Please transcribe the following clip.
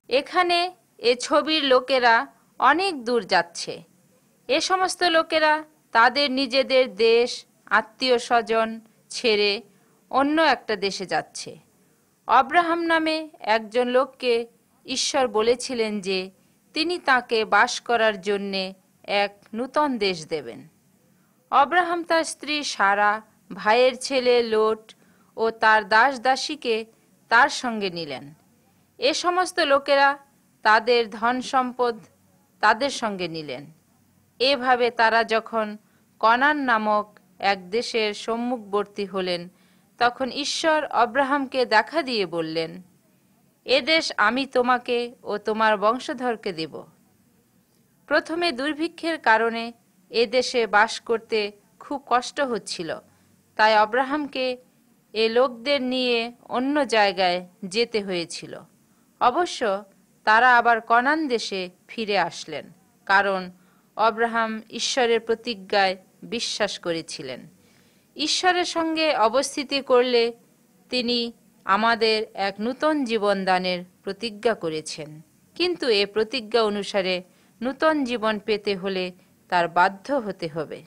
এখানে এ ছবির লোকেরা অনেক দূর যাচ্ছে। এ সমস্ত লোকেরা তাদের নিজেদের দেশ, আত্মীয় স্বজন ছেড়ে অন্য একটা দেশে যাচ্ছে। অব্রাহাম নামে একজন লোককে ঈশ্বর বলেছিলেন যে তিনি তাকে বাস করার জন্যে এক নূতন দেশ দেবেন। অব্রাহাম তার স্ত্রী সারা, ভাইয়ের ছেলে লোট ও তার দাস দাসীকে তার সঙ্গে নিলেন। এ সমস্ত লোকেরা তাদের ধন সম্পদ তাদের সঙ্গে নিলেন। এভাবে তারা যখন কনান নামক এক দেশের সম্মুখবর্তী হলেন, তখন ঈশ্বর অব্রাহামকে দেখা দিয়ে বললেন, এ দেশ আমি তোমাকে ও তোমার বংশধরকে দেব। প্রথমে দুর্ভিক্ষের কারণে এ দেশে বাস করতে খুব কষ্ট হচ্ছিল, তাই অব্রাহামকে এ লোকদের নিয়ে অন্য জায়গায় যেতে হয়েছিল। অবশ্য তারা আবার কনান দেশে ফিরে আসলেন, কারণ অব্রাহাম ঈশ্বরের প্রতিজ্ঞায় বিশ্বাস করেছিলেন। ঈশ্বরের সঙ্গে অবস্থিতি করলে তিনি আমাদের এক নূতন জীবন দানের প্রতিজ্ঞা করেছেন, কিন্তু এ প্রতিজ্ঞা অনুসারে নূতন জীবন পেতে হলে তার বাধ্য হতে হবে।